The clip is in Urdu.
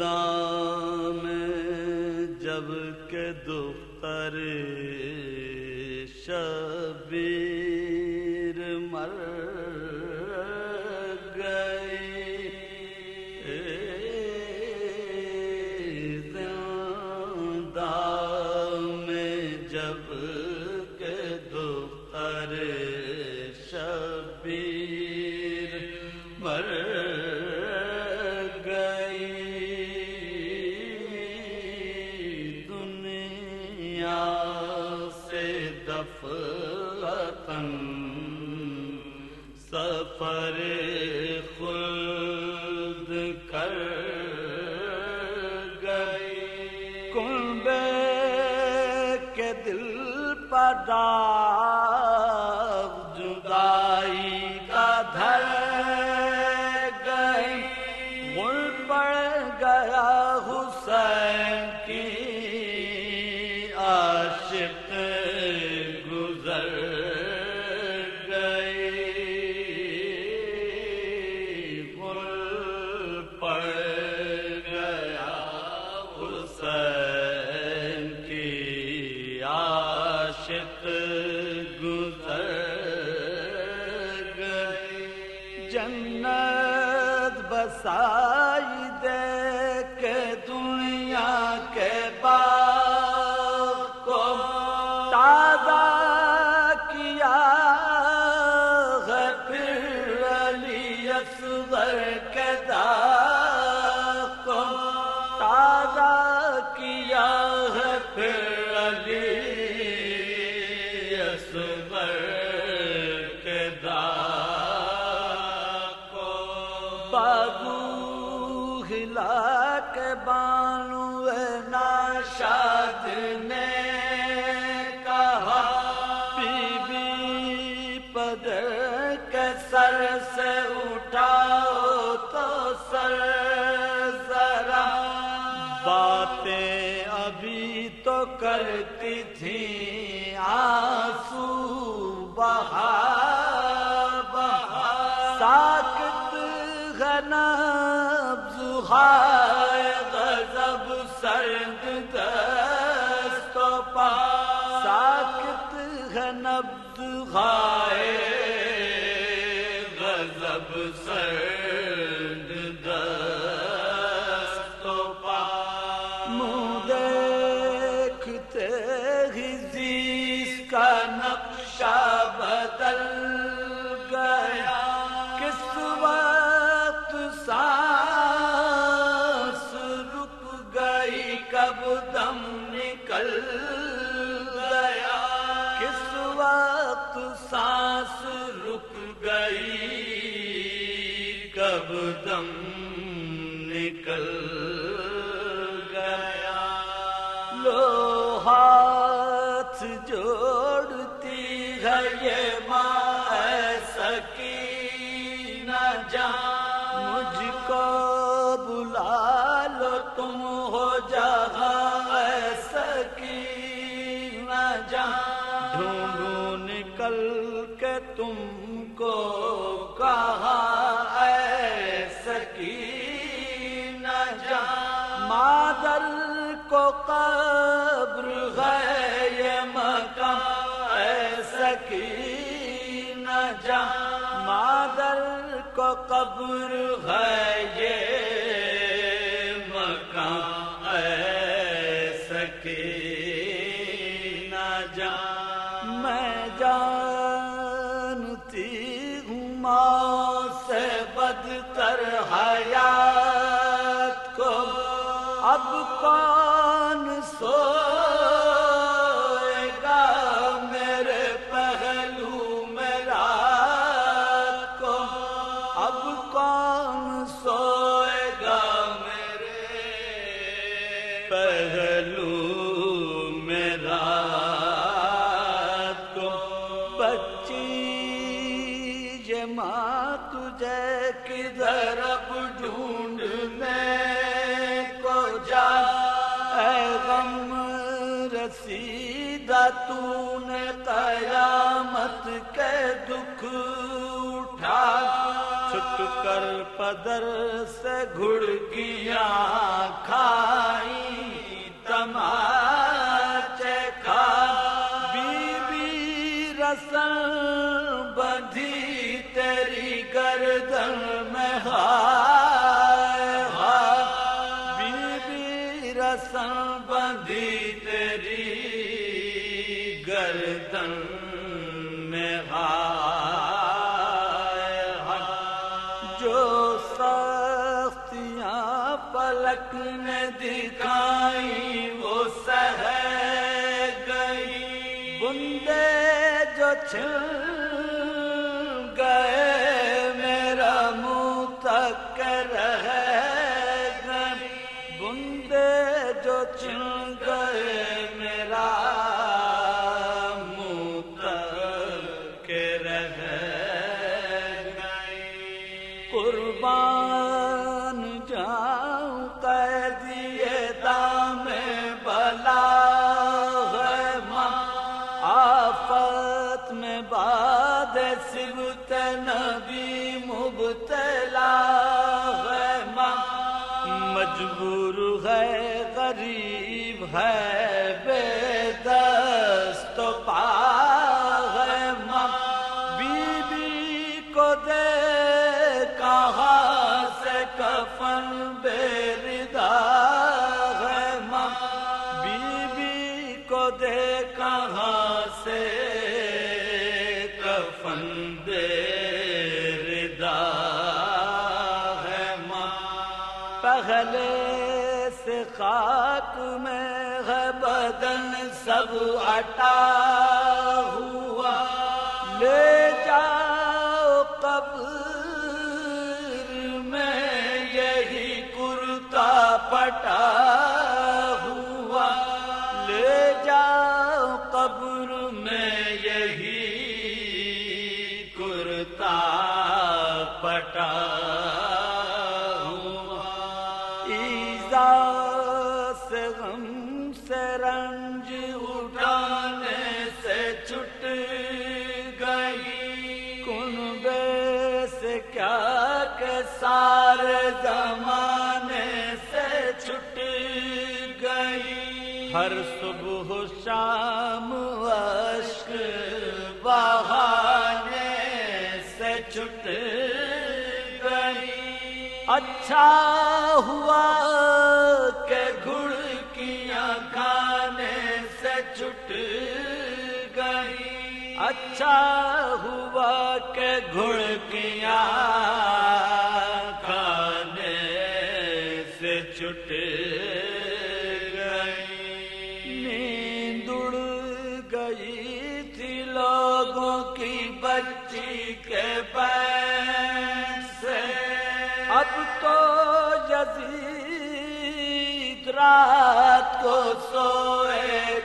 زندان میں جب کہ دختر شبیر مر گئی، زندان میں جب کہ دختر شبیر مر سفر خلد کر گئی، کنبے کے دل پر داغ جدائی کا دھر گئی، غل پڑ گیا حسین کی عاشق گزر جنت بسائی دے کے دنیا کے باغ کو تازہ کیا ہے، پھر علی اصغر کے داغ کو تازہ کیا ہے، پھر علی اصغر کے داغ بازو ہلا کے بانو ناشاد نے کہا، بی بی پدر کے سر سے اٹھاؤ تو سر ذرا، باتیں ابھی تو کرتی تھیں آنسو بہا ساکت نبض ہائے غضب سرد دست و پا، ساکت ہے نبض ہائے غضب سرد دست و پا، منہ دیکھتے ہی زیست کا نقشہ بدل گیا، کس وقت سانس رک گئی، کب دم نکل گیا، کس وقت سانس رک گئی، کب دم نکل گیا، لو ہاتھ جوڑتی ہے یہ ماں سکینہ جان، مجھ کو بلا لو تم ہو جہاں سکینہ جان، ڈھونڈوں نکل کے تم کو کہاں اے سکینہ جان، مادر کو قبر ہے یہ مقام اے سکینہ جان، مادر کو قبر ہے یہ مقام اے سکینہ جان، میں جانتی ہوں ماں سے بدتر حیات کو، اب کون سوئے گا میرے پہلو میں رات کو، اب کون سوئے گا میرے پہلو میں رات کو، بچی یہ ماں تجھے کدھر اب ڈھونڈنے کو جا، اے غم رسیدہ تو نے قیامت کے دکھ اٹھا چھٹ کر پدر سے گھڑکیاں کھائی تماچے کھا بی بی رسن بندھی تیری گردن میں ہائے ہائے بی بی رسن بندھی تیری گردن میں ہائے ہائے جو سختیاں پلک نے دکھائی وہ سہ گئی بندے جو چھن گئے میرا منہ تک رہ گئے بندے جو چھن گئے میرا قربان جاؤں قیدیے دام بلا ہے ماں آفت میں باد صبت نبی مبتلا ہے ماں مجبور ہے غریب ہے بے دست و پا ہے ماں بی بی کو دے کہاں سے کفن بے ردا ہے ماں بی بی کو دے کہاں سے کفن بے ردا ہے ماں پہلے سے خاک میں ہے بدن سب عطا ہوا لے جاؤ قبر یہی کرتا پٹا ہوا لے جاؤ قبر میں یہی کرتا پٹا ہوا ایذا سے غم سے رنج اٹھانے سے چھٹ گئی کنبے سے کیا کہ سارے زمانے سے چھٹ گئی ہر صبح شام اشک بہانے سے چھٹ گئی اچھا ہوا کہ گھڑکیاں کھانے سے چھٹ گئی اچھا ہوا کہ گھڑکیاں کھانے سے چھٹ گئی نیند اڑ گئی تھی لوگوں کی بچی کے پیر سے اب تو یزید رات کو سوئے